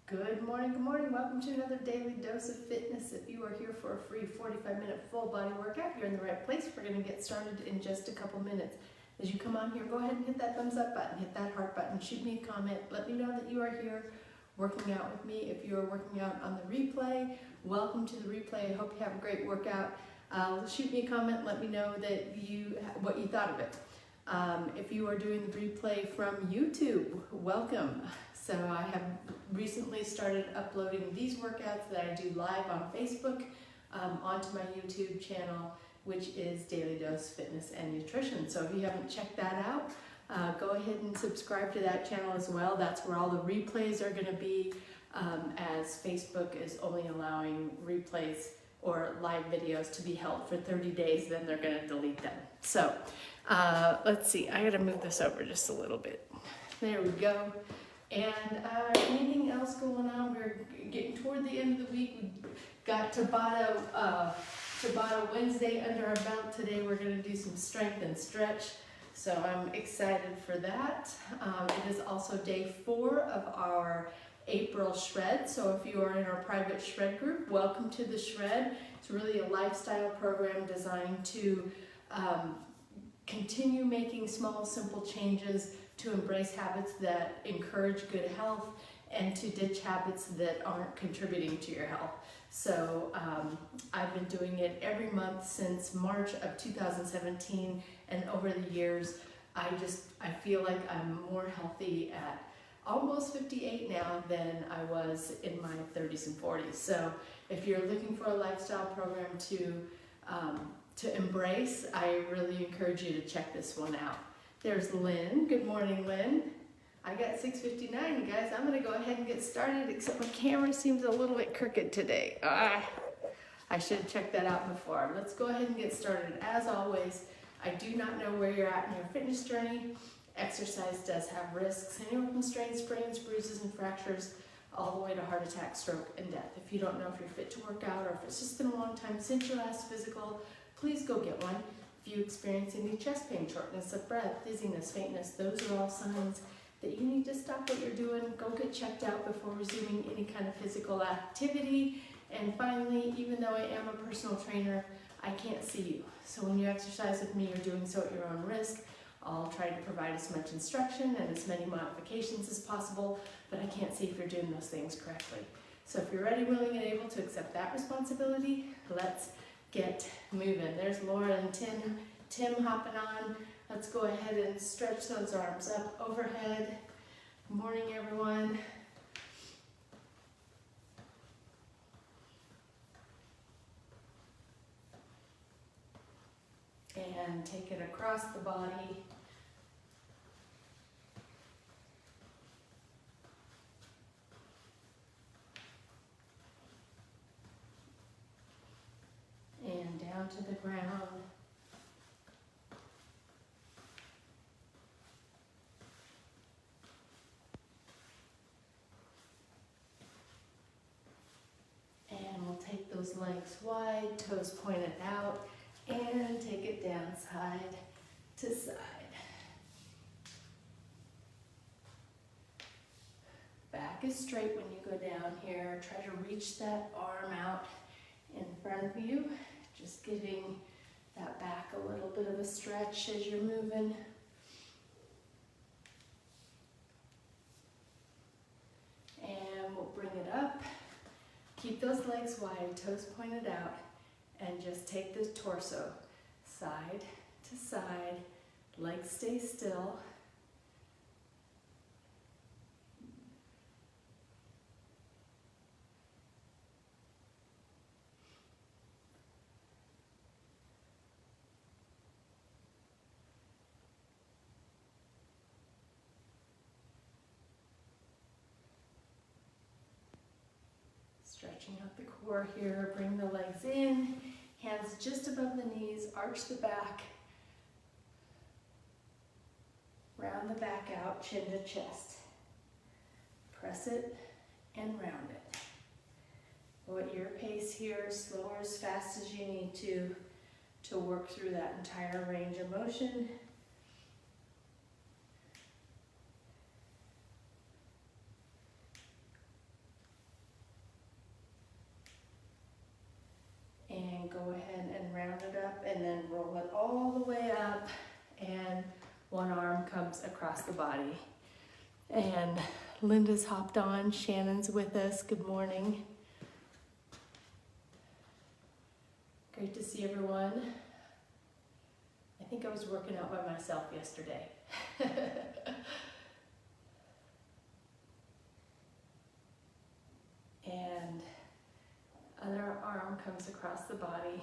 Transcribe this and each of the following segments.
Good morning, good morning. Welcome to another Daily Dose of Fitness. If you are here for a free 45-minute full body workout, you're in the right place. We're going to get started in just a couple minutes. As you come on here, go ahead and hit that thumbs up button, hit that heart button, shoot me a comment. Let me know that you are here working out with me. If you're working out on the replay, welcome to the replay. I hope you have a great workout. Shoot me a comment, let me know that what you thought of it. If you are doing the replay from YouTube, welcome. So I have recently started uploading these workouts that I do live on Facebook onto my YouTube channel, which is Daily Dose Fitness and Nutrition. So if you haven't checked that out, go ahead and subscribe to that channel as well. That's where all the replays are going to be, as Facebook is only allowing replays or live videos to be held for 30 days, then they're going to delete them. So let's see, I got to move this over just a little bit. There we go. And anything else going on? We're getting toward the end of the week. We got Tabata Wednesday under our belt. Today we're going to do some strength and stretch. So I'm excited for that. It is also day 4 of our April shred. So if you are in our private shred group, welcome to the shred. It's really a lifestyle program designed to continue making small, simple changes to embrace habits that encourage good health and to ditch habits that aren't contributing to your health. So I've been doing it every month since March of 2017, and over the years I feel like I'm more healthy at almost 58 now than I was in my 30s and 40s. So if you're looking for a lifestyle program to embrace, I really encourage you to check this one out. There's Lynn. Good morning, Lynn. I got 6:59, you guys. I'm going to go ahead and get started, except my camera seems a little bit crooked today. I should have checked that out before. Let's go ahead and get started. As always, I do not know where you're at in your fitness journey. Exercise does have risks, anywhere from strains, sprains, bruises, and fractures, all the way to heart attack, stroke, and death. If you don't know if you're fit to work out, or if it's just been a long time since your last physical, please go get one. If you experience any chest pain, shortness of breath, dizziness, faintness, those are all signs that you need to stop what you're doing, go get checked out before resuming any kind of physical activity. And finally, even though I am a personal trainer, I can't see you. So when you exercise with me, you're doing so at your own risk. I'll try to provide as much instruction and as many modifications as possible, but I can't see if you're doing those things correctly. So if you're ready, willing, and able to accept that responsibility, let's get moving. There's Laura and Tim hopping on. Let's go ahead and stretch those arms up overhead. Good morning, everyone. And take it across the body. And down to the ground. And we'll take those legs wide, toes pointed out, and take it down side to side. Back is straight when you go down here. Try to reach that arm out in front of you. Just giving that back a little bit of a stretch as you're moving. And we'll bring it up. Keep those legs wide, toes pointed out, and just take the torso side to side. Legs stay still. Stretching out the core here, bring the legs in, hands just above the knees, arch the back, round the back out, chin to chest. Press it and round it. Go at your pace here, slow or as fast as you need to work through that entire range of motion. across the body. And Linda's hopped on, Shannon's with us, good morning. Great to see everyone. I think I was working out by myself yesterday. And other arm comes across the body.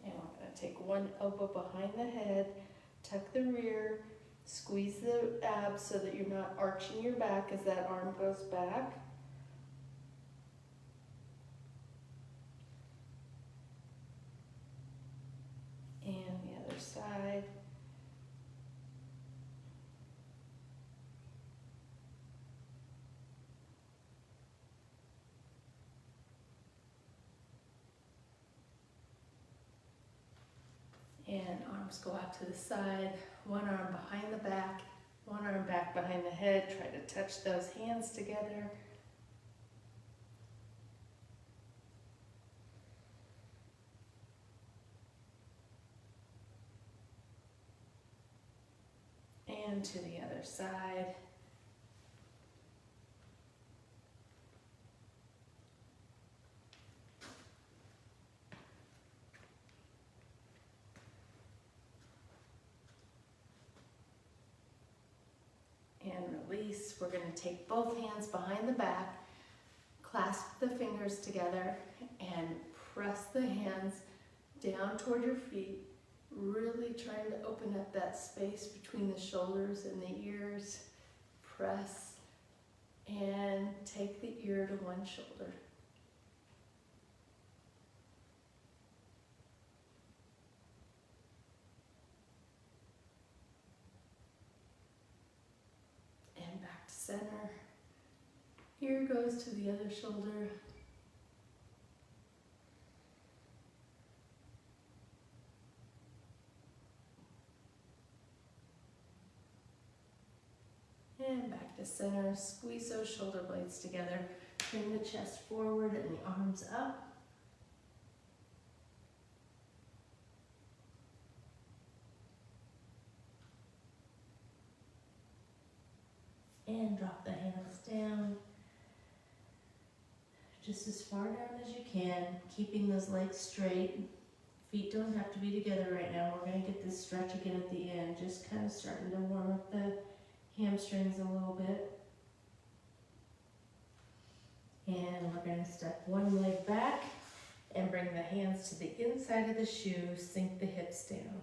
And we're going to take one elbow behind the head, tuck the rear, squeeze the abs so that you're not arching your back as that arm goes back. And the other side. And arms go out to the side, one arm behind the back, one arm back behind the head. Try to touch those hands together. And to the other side. And release. We're going to take both hands behind the back, clasp the fingers together, and press the hands down toward your feet, really trying to open up that space between the shoulders and the ears. Press and take the ear to one shoulder. And back to center. Ear goes to the other shoulder. And back to center. Squeeze those shoulder blades together. Bring the chest forward and the arms up. And drop the hands down. Just as far down as you can, keeping those legs straight. Feet don't have to be together right now. We're going to get this stretch again at the end. Just kind of starting to warm up the hamstrings a little bit. And we're going to step one leg back and bring the hands to the inside of the shoe. Sink the hips down.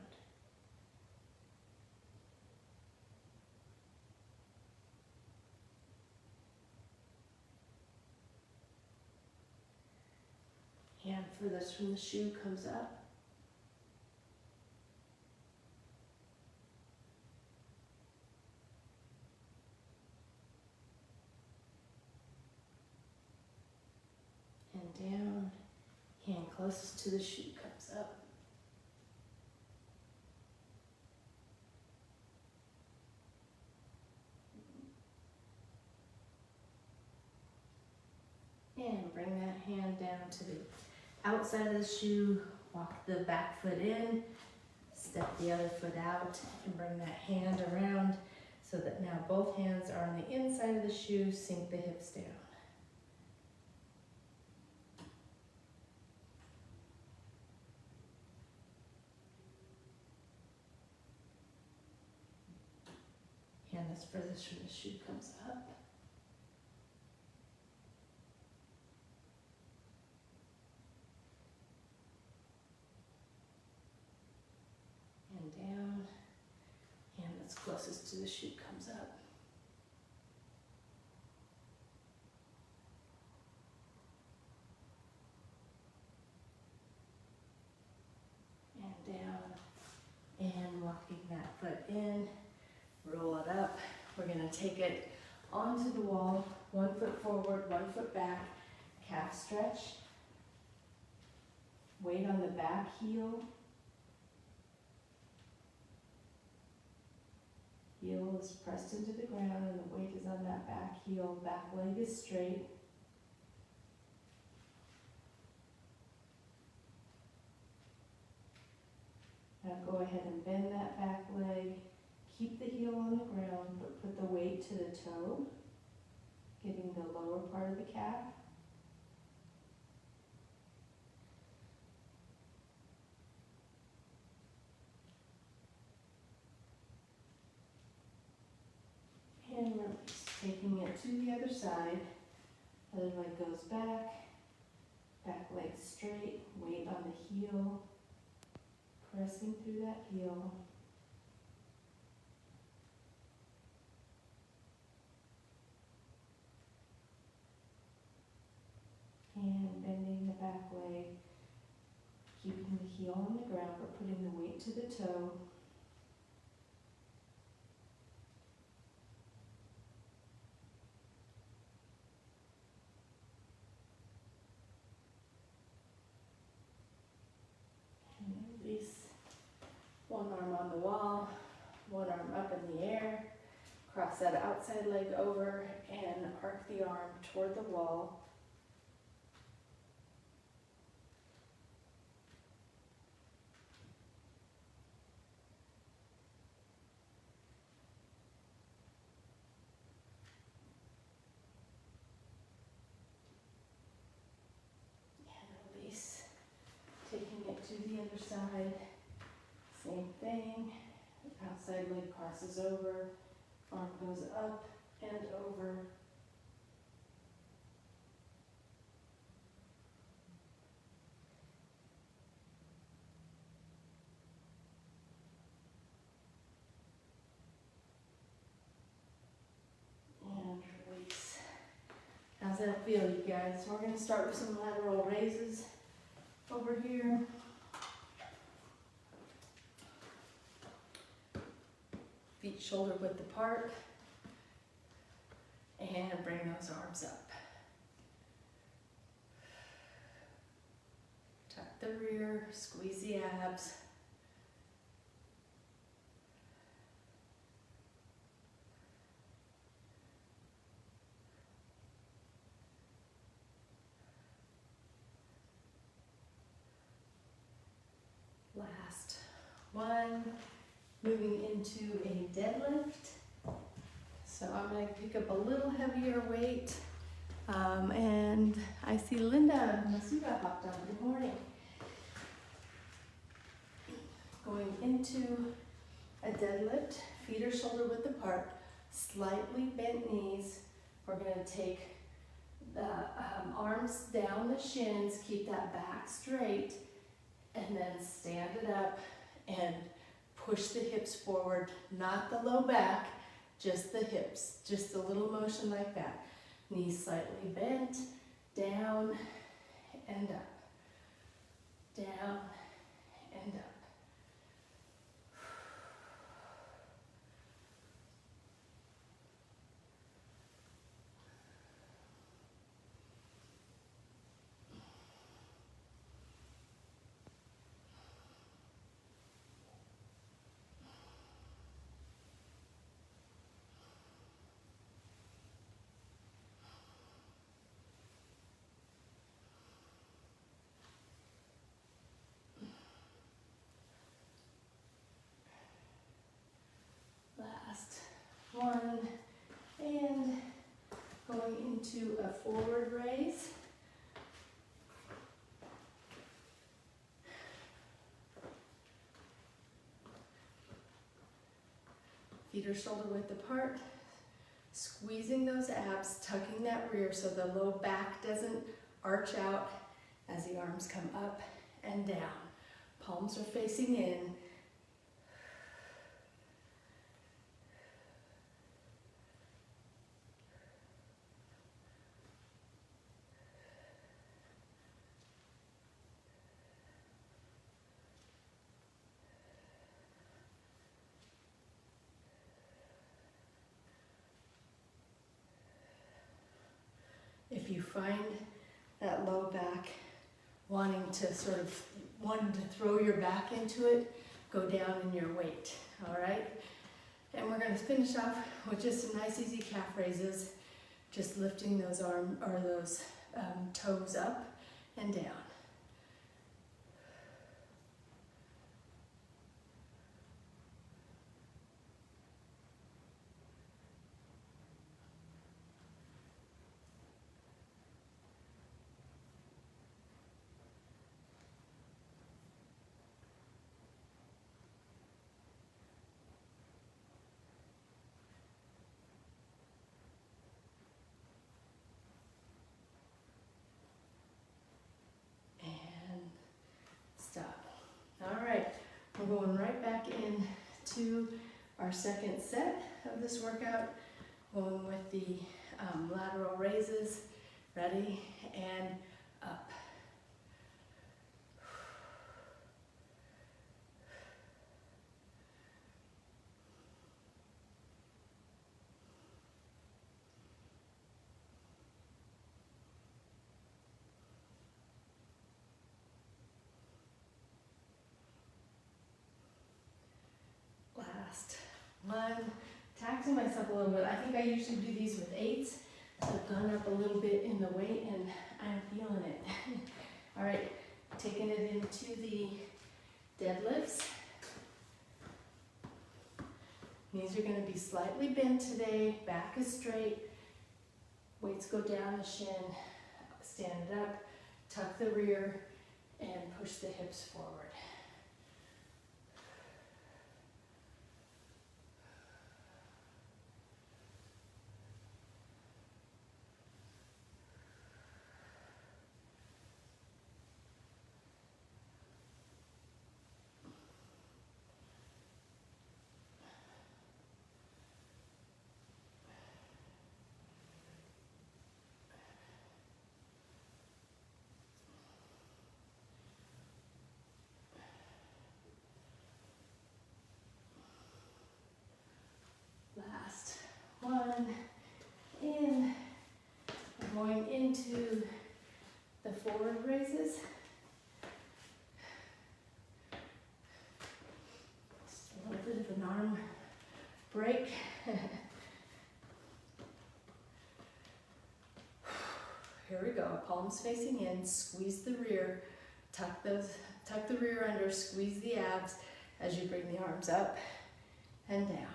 Hand furthest from the shoe comes up. And down. Hand closest to the shoe comes up. And bring that hand down to the outside of the shoe. Walk the back foot in. Step the other foot out and bring that hand around so that now both hands are on the inside of the shoe. Sink the hips down. Hand that's furthest from the shoe comes up. And down. Hand that's closest to the shoe comes up. And down. And walking that foot in. Roll it up. We're going to take it onto the wall. 1 foot forward, 1 foot back. Calf stretch. Weight on the back heel. Heel is pressed into the ground and the weight is on that back heel. Back leg is straight. go ahead and bend that back leg. Keep the heel on the ground, but put the weight to the toe, getting the lower part of the calf. And release, taking it to the other side. Other leg goes back, back leg straight, weight on the heel, pressing through that heel. And bending the back leg, keeping the heel on the ground, but putting the weight to the toe. And release. One arm on the wall, one arm up in the air. Cross that outside leg over and arc the arm toward the wall. And release. Taking it to the other side. Same thing. Outside leg crosses over. Arm goes up and over. And release. How's that feel, you guys? We're going to start with some lateral raises over here. Feet shoulder width apart. And bring those arms up. Tuck the rear, squeeze the abs. Last one, moving into a deadlift. So I'm going to pick up a little heavier weight. And I see Linda Masuda hopped on. Good morning. Going into a deadlift, feet are shoulder width apart, slightly bent knees. We're going to take the arms down the shins, keep that back straight, and then stand it up and push the hips forward, not the low back, just the hips, just a little motion like that. Knees slightly bent, down and up, down and up. Last one, and going into a forward raise. Feet are shoulder width apart, squeezing those abs, tucking that rear so the low back doesn't arch out as the arms come up and down. Palms are facing in. If you find that low back wanting to throw your back into it, go down in your weight, all right? And we're gonna finish off with just some nice easy calf raises, just lifting those toes up and down. we're going right back in to our second set of this workout, going with the lateral raises. Ready, and up. Last one. Taxing myself a little bit. I think I usually do these with 8s. So I've gone up a little bit in the weight and I'm feeling it. All right, taking it into the deadlifts. Knees are going to be slightly bent today, back is straight, weights go down the shin, stand it up, tuck the rear, and push the hips forward. Last one, in, going into the forward raises. Just a little bit of an arm break. Here we go, palms facing in, squeeze the rear, tuck the rear under, squeeze the abs as you bring the arms up and down.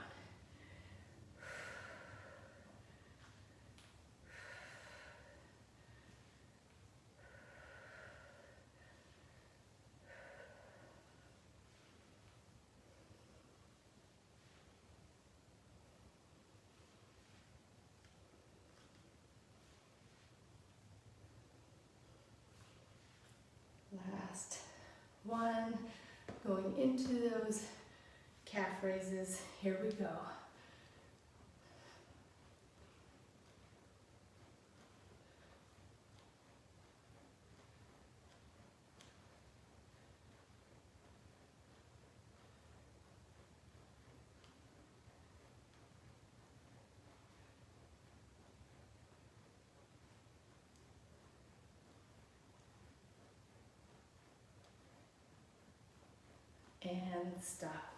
Last one, going into those calf raises. Here we go. And stop.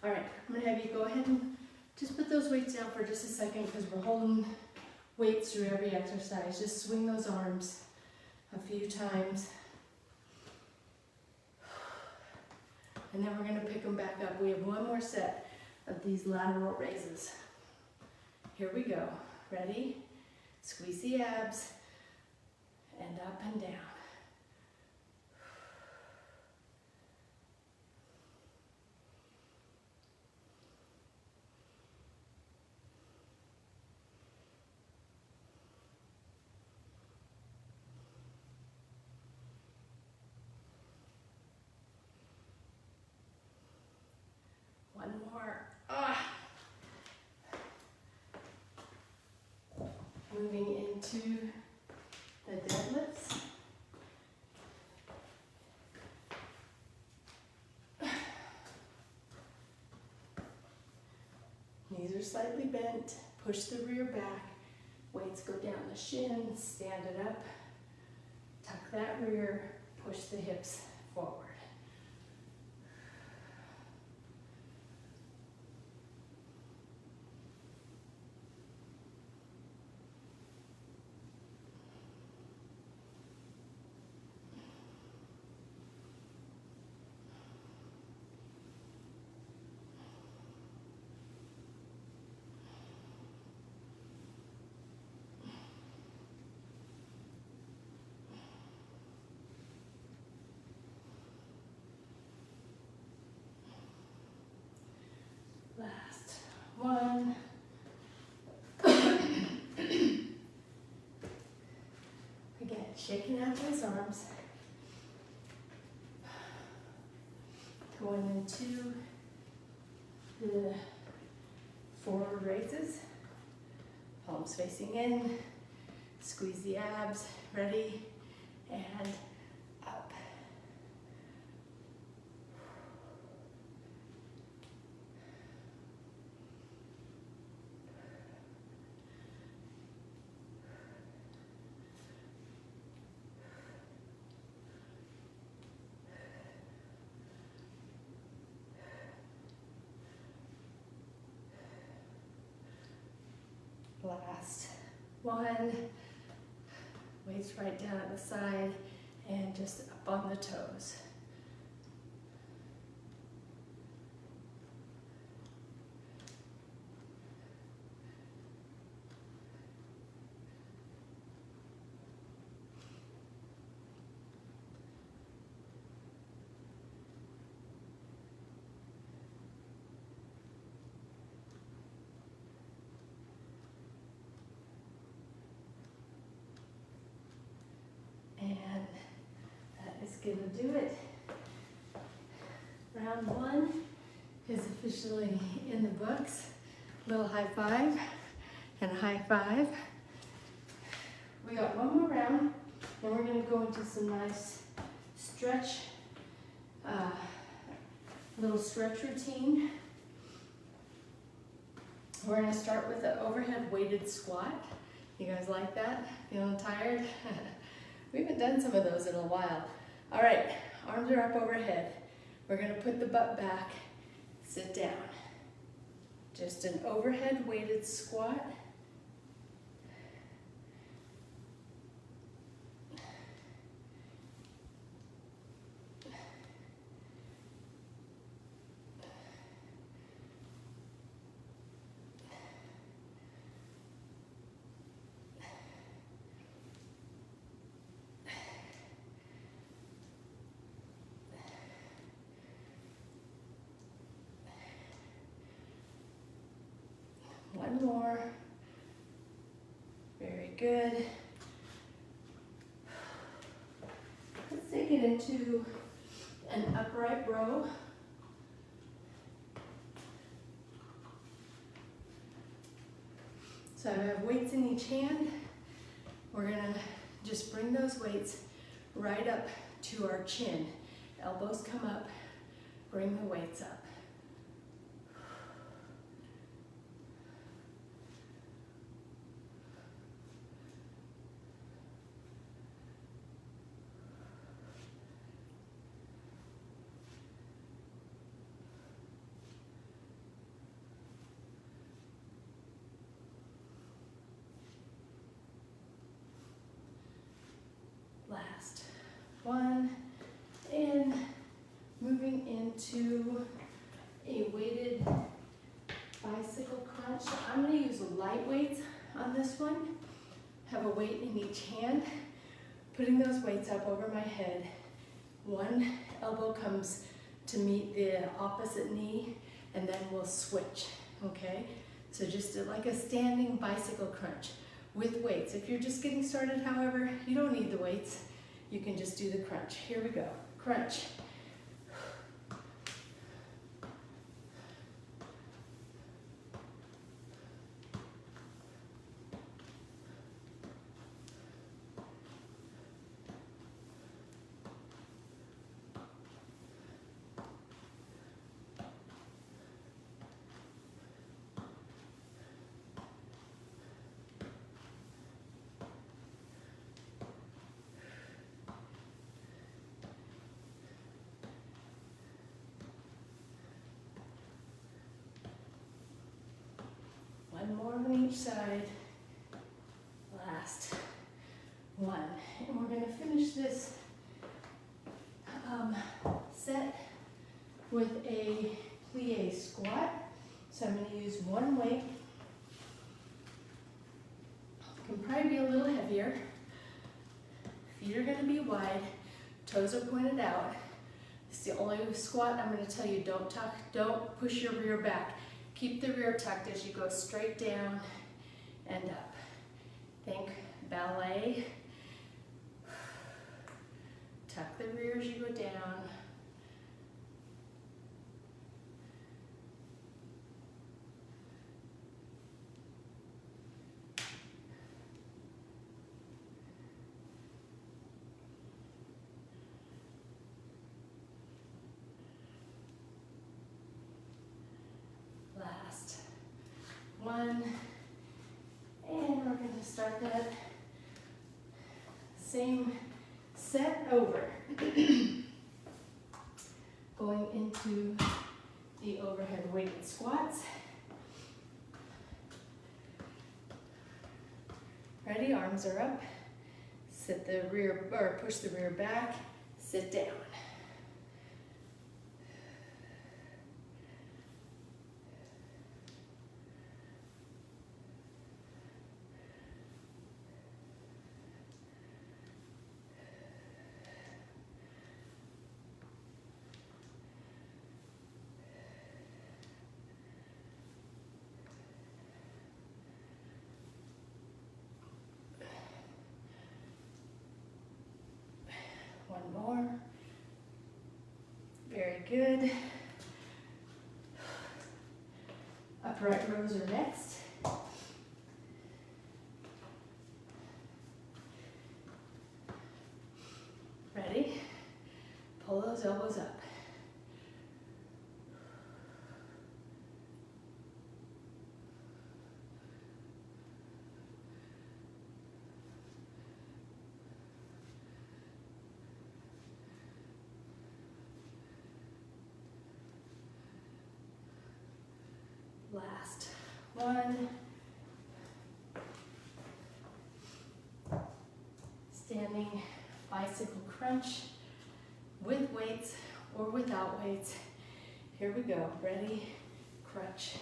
All right, I'm gonna have you go ahead and just put those weights down for just a second because we're holding weights through every exercise. Just swing those arms a few times. And then we're gonna pick them back up. We have one more set of these lateral raises. Here we go. Ready? Squeeze the abs and up and down. One more. Moving into the deadlifts. Knees are slightly bent. Push the rear back. Weights go down the shins. Stand it up. Tuck that rear. Push the hips forward. Last one. Again, shaking out those arms. Going into the forward raises. Palms facing in. Squeeze the abs. Ready? And up. Last one. Weights right down at the side and just up on the toes. And that is going to do it. Round one is officially in the books. Little high five and a high five. We got one more round, and we're going to go into some nice stretch, little stretch routine. We're going to start with an overhead weighted squat. You guys like that? Feeling tired? We haven't done some of those in a while. All right, arms are up overhead. We're gonna put the butt back, sit down. Just an overhead weighted squat. One more. Very good. Let's take it into an upright row. So I have weights in each hand. We're gonna just bring those weights right up to our chin. Elbows come up, bring the weights up. Last one, and moving into a weighted bicycle crunch. I'm going to use light weights on this one. Have a weight in each hand, putting those weights up over my head. One elbow comes to meet the opposite knee, and then we'll switch, okay? So just like a standing bicycle crunch with weights. If you're just getting started, however, you don't need the weights. You can just do the crunch. Here we go. Crunch. One more on each side. Last one. And we're going to finish this set with a plie squat. So I'm going to use one weight. Can probably be a little heavier. Feet are going to be wide. Toes are pointed out. It's the only squat I'm going to tell you, don't tuck, don't push your rear back. Keep the rear tucked as you go straight down and up. Think ballet. Tuck the rear as you go down. one. And we're going to start that same set over. Going into the overhead weighted squats. Ready? Arms are up. Sit the rear, or push the rear back. Sit down. One more. Very good. Upright rows are next. Ready? Pull those elbows up. Last one. Standing bicycle crunch with weights or without weights. Here we go. Ready? Crunch.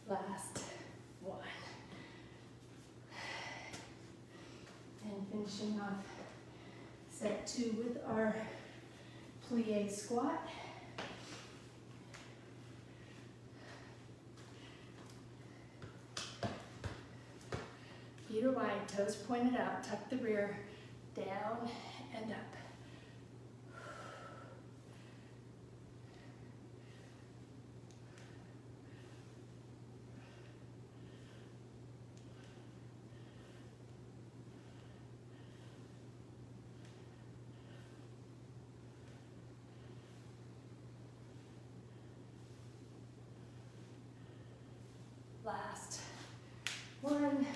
Last one. And finishing off set 2 with our plie squat. Feet are wide, toes pointed out, tuck the rear, down and up. Last one.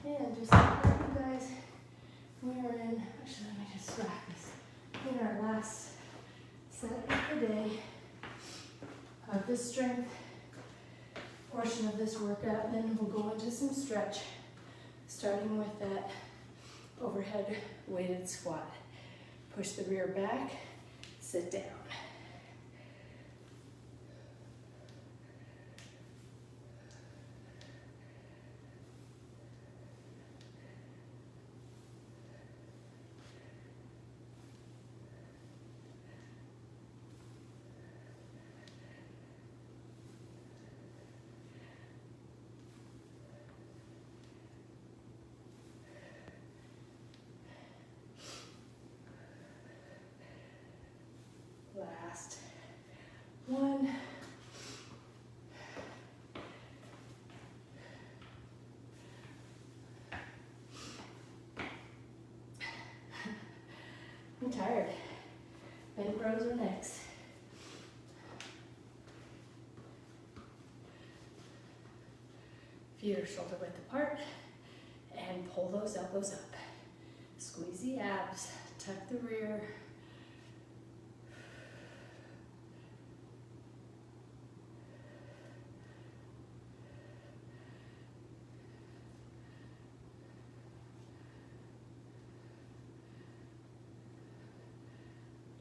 And just like you guys, we are in, actually let me just wrap this, in our last set of the day of the strength portion of this workout. Then we'll go into some stretch, starting with that overhead weighted squat. Push the rear back, sit down. Last one. I'm tired. Bent rows are next. Feet are shoulder width apart and pull those elbows up. Squeeze the abs, tuck the rear.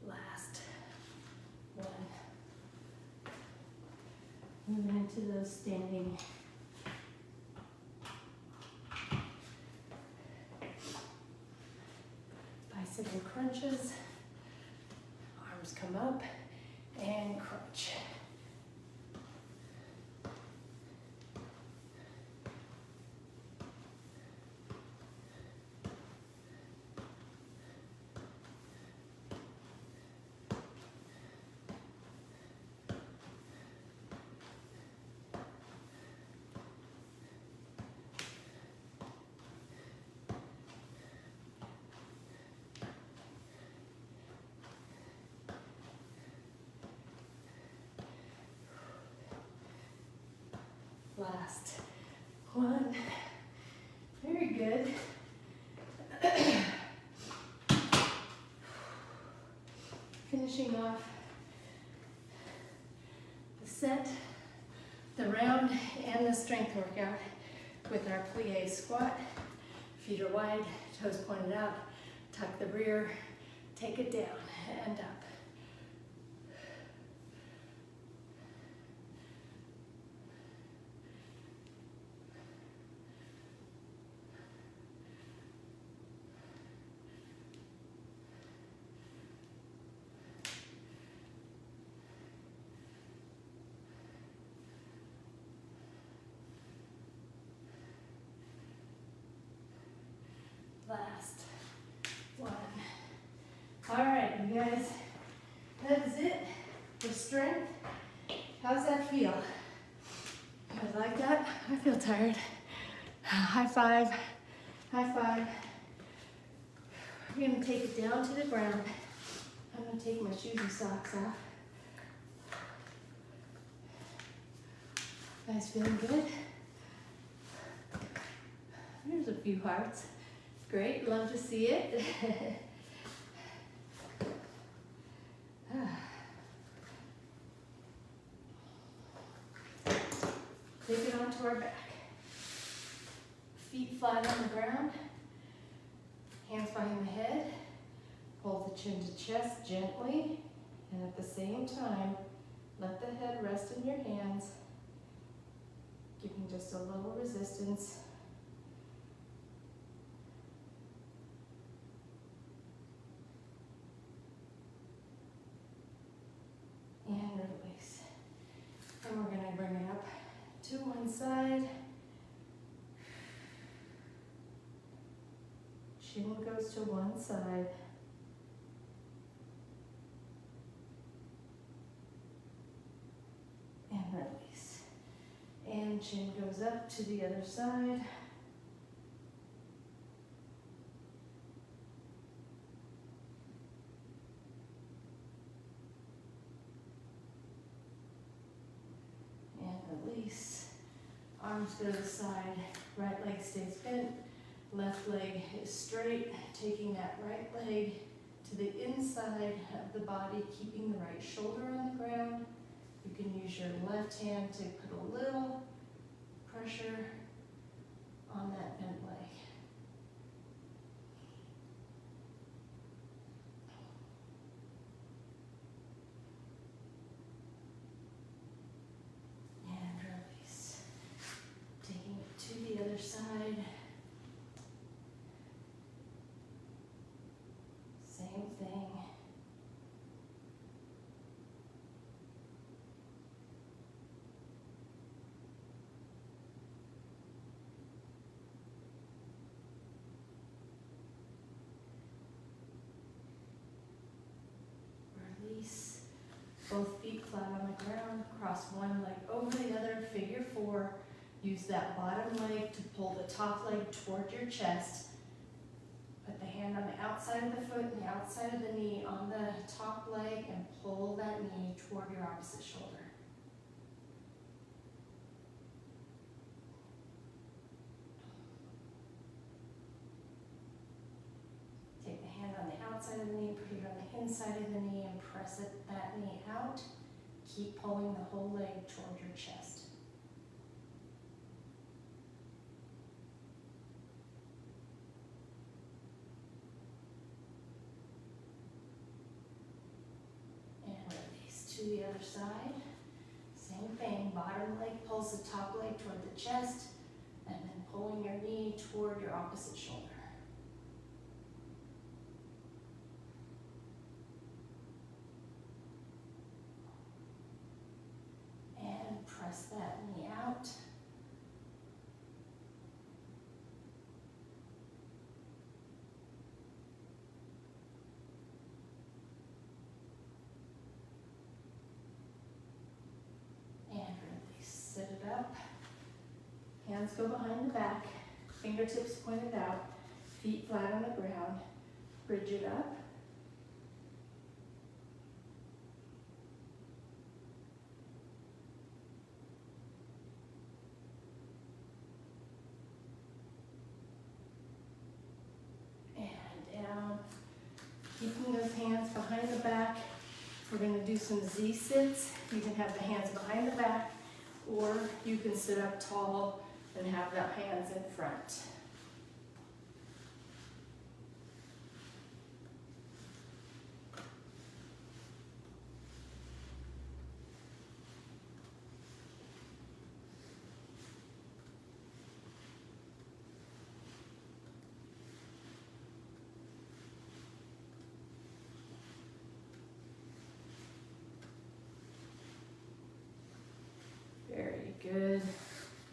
Last one. Moving into those standing bicycle crunches. Arms come up and crunch. last one. Very good. Finishing off the set, the round, and the strength workout with our plie squat. Feet are wide, toes pointed out, tuck the rear, take it down and up. Last one. All right, you guys, that is it for strength. How's that feel? You like that? I feel tired. High five, high five. We're gonna take it down to the ground. I'm gonna take my shoes and socks off. Guys feeling good? There's a few hearts. Great, love to see it. Take it onto our back. Feet flat on the ground. Hands behind the head. Hold the chin to chest gently. And at the same time, let the head rest in your hands, giving just a little resistance. And release. And we're going to bring it up to one side. Chin goes to one side. And release. And chin goes up to the other side. Release. Arms go to the side. Right leg stays bent. Left leg is straight. Taking that right leg to the inside of the body, keeping the right shoulder on the ground. You can use your left hand to put a little pressure on that bent leg. Side. Same thing. Release. Both feet flat on the ground. Cross one leg over the other. Figure four. Use that bottom leg to pull the top leg toward your chest. Put the hand on the outside of the foot and the outside of the knee on the top leg and pull that knee toward your opposite shoulder. Take the hand on the outside of the knee, put it on the inside of the knee and press that knee out. Keep pulling the whole leg toward your chest. To the other side, same thing, bottom leg pulls the top leg toward the chest, and then pulling your knee toward your opposite shoulder. And press that knee out. Sit it up, hands go behind the back, fingertips pointed out, feet flat on the ground, bridge it up. taking those hands behind the back. We're gonna do some Z-sits. You can have the hands behind the back, or you can sit up tall and have the hands in front. Very good.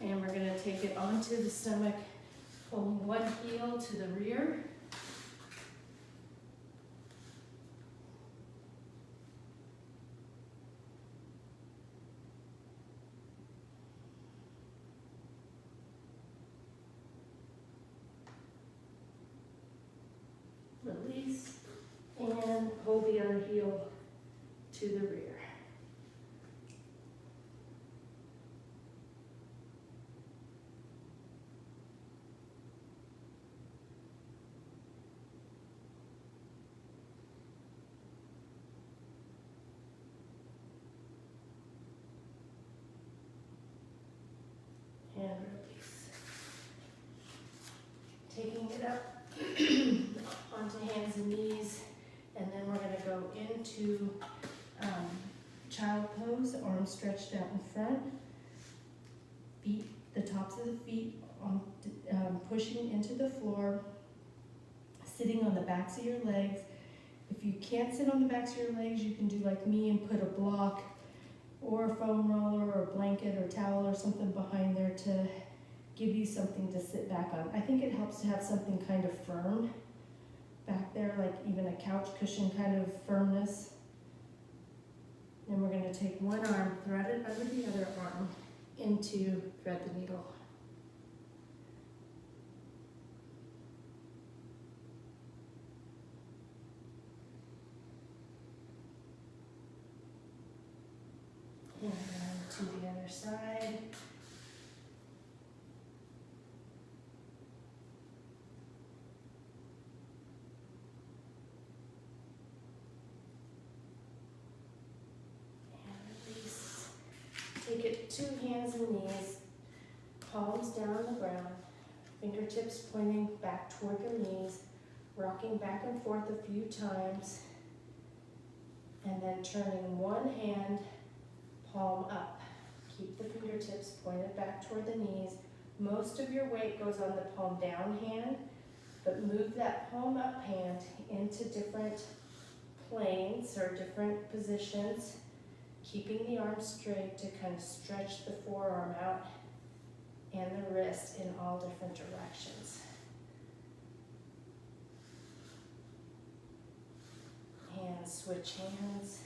And we're gonna take it onto the stomach, pulling one heel to the rear. Release, and pull the other heel to the rear. And release. Taking it up onto hands and knees, and then we're going to go into child pose, arms stretched out in front, feet, the tops of the feet on, pushing into the floor, sitting on the backs of your legs. If you can't sit on the backs of your legs, you can do like me and put a block or a foam roller or a blanket or towel or something behind there to give you something to sit back on. I think it helps to have something kind of firm back there, like even a couch cushion kind of firmness. Then we're going to take one arm, thread it under the other arm into thread the needle. And then to the other side. And release. Take it 2 hands and knees, palms down on the ground, fingertips pointing back toward your knees, rocking back and forth a few times, and then turning one hand palm up. Keep the fingertips pointed back toward the knees. Most of your weight goes on the palm down hand, but move that palm up hand into different planes or different positions, keeping the arm straight to kind of stretch the forearm out and the wrist in all different directions. And switch hands.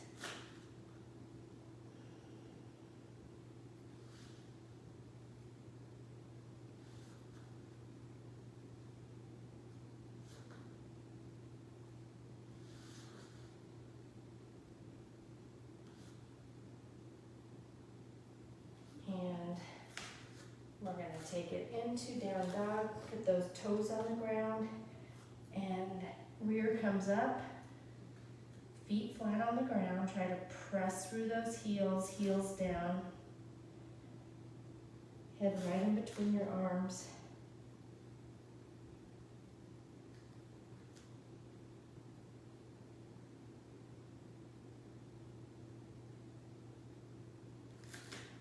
And we're going to take it into down dog, put those toes on the ground, and rear comes up, feet flat on the ground, try to press through those heels, heels down, head right in between your arms.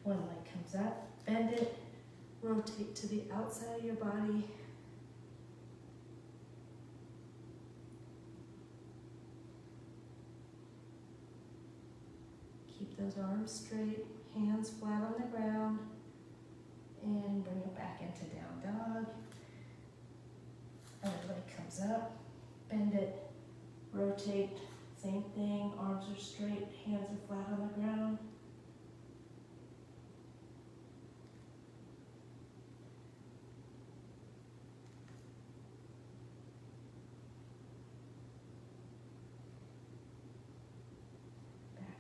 One leg comes up, bend it, rotate to the outside of your body. Keep those arms straight, hands flat on the ground, and bring it back into down dog. Other leg comes up, bend it, rotate, same thing, arms are straight, hands are flat on the ground.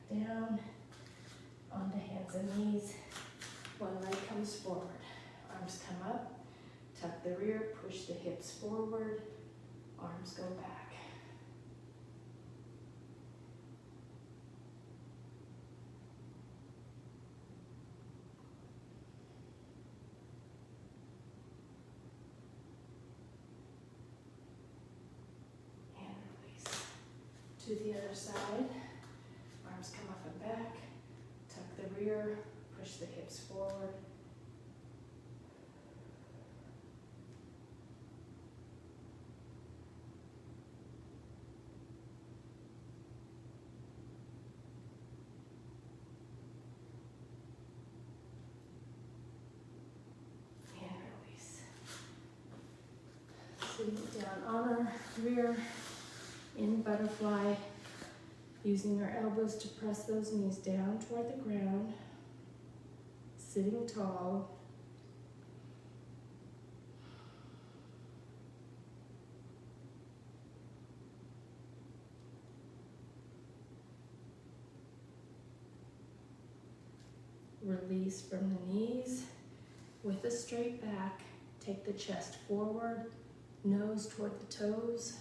Down, onto hands and knees. One leg comes forward. Arms come up, tuck the rear, push the hips forward, arms go back. To the other side, arms come up and back, tuck the rear, push the hips forward. And release. Sitting down on our rear in butterfly, using our elbows to press those knees down toward the ground, sitting tall. Release from the knees with a straight back. Take the chest forward, nose toward the toes.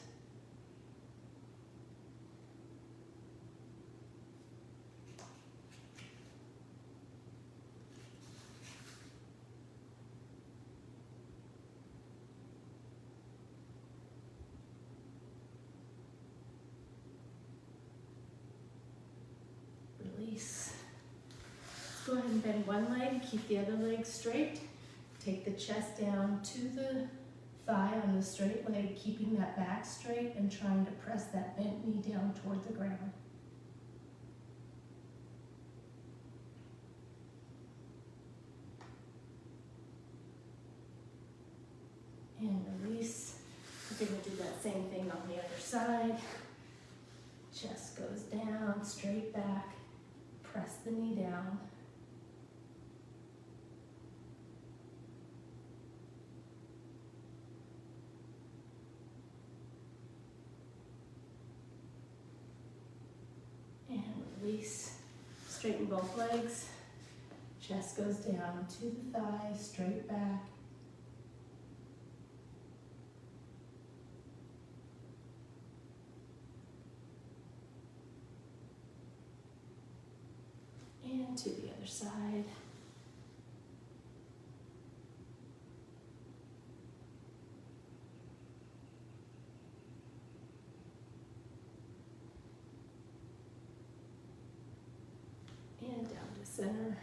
Release. Let's go ahead and bend one leg, keep the other leg straight. Take the chest down to the thigh on the straight leg, keeping that back straight and trying to press that bent knee down toward the ground. And release. We're going to do that same thing on the other side. Chest goes down, straight back. Press the knee down. And release. Straighten both legs. Chest goes down to the thigh, straight back. And to the other side. And down to center.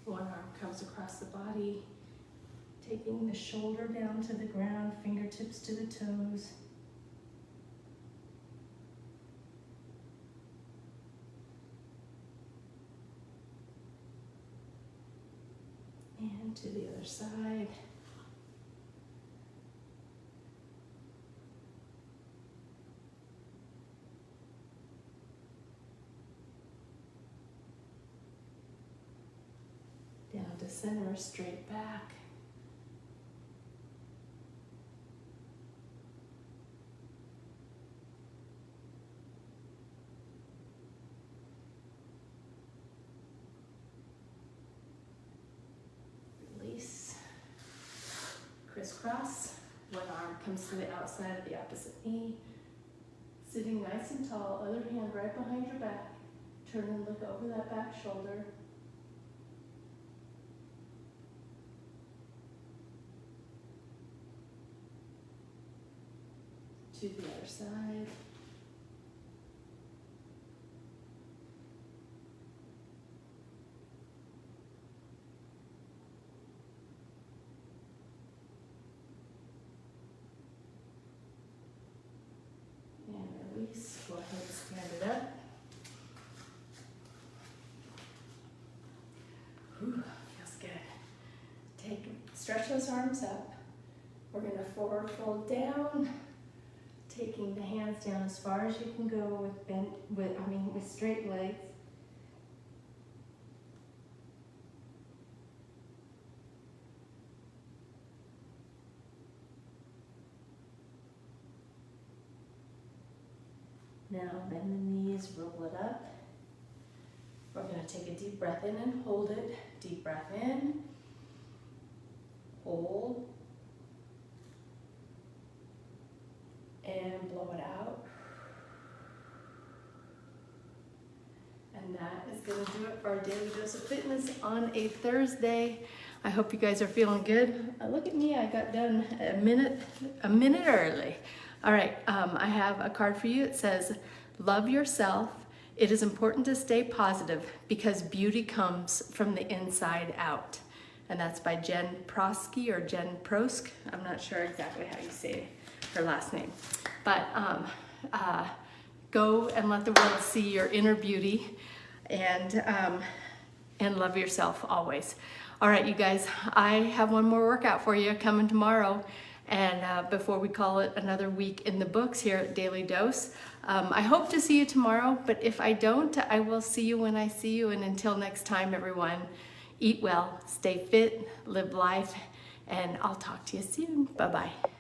One arm comes across the body, taking the shoulder down to the ground, fingertips to the toes. And to the other side. Down to center, straight back. Release. Crisscross. One arm comes to the outside of the opposite knee. Sitting nice and tall, other hand right behind your back. Turn and look over that back shoulder. To the other side. And release. Go ahead and stand it up. Whew, feels good. Stretch those arms up. We're going to forward fold down. Taking the hands down as far as you can go with straight legs. Now bend the knees, roll it up. We're going to take a deep breath in and hold it. Deep breath in, hold, and blow it out. And that is going to do it for our Daily Dose of Fitness on a Thursday. I hope you guys are feeling good. Look at me, I got done a minute early. All right, I have a card for you. It says, love yourself. It is important to stay positive because beauty comes from the inside out. And that's by Jen Prosky or Jen Prosk. I'm not sure exactly how you say her last name. But go and let the world see your inner beauty, and love yourself always. All right, you guys, I have one more workout for you coming tomorrow. And before we call it another week in the books here at Daily Dose, I hope to see you tomorrow, but if I don't, I will see you when I see you. And until next time, everyone, eat well, stay fit, live life, and I'll talk to you soon. Bye-bye.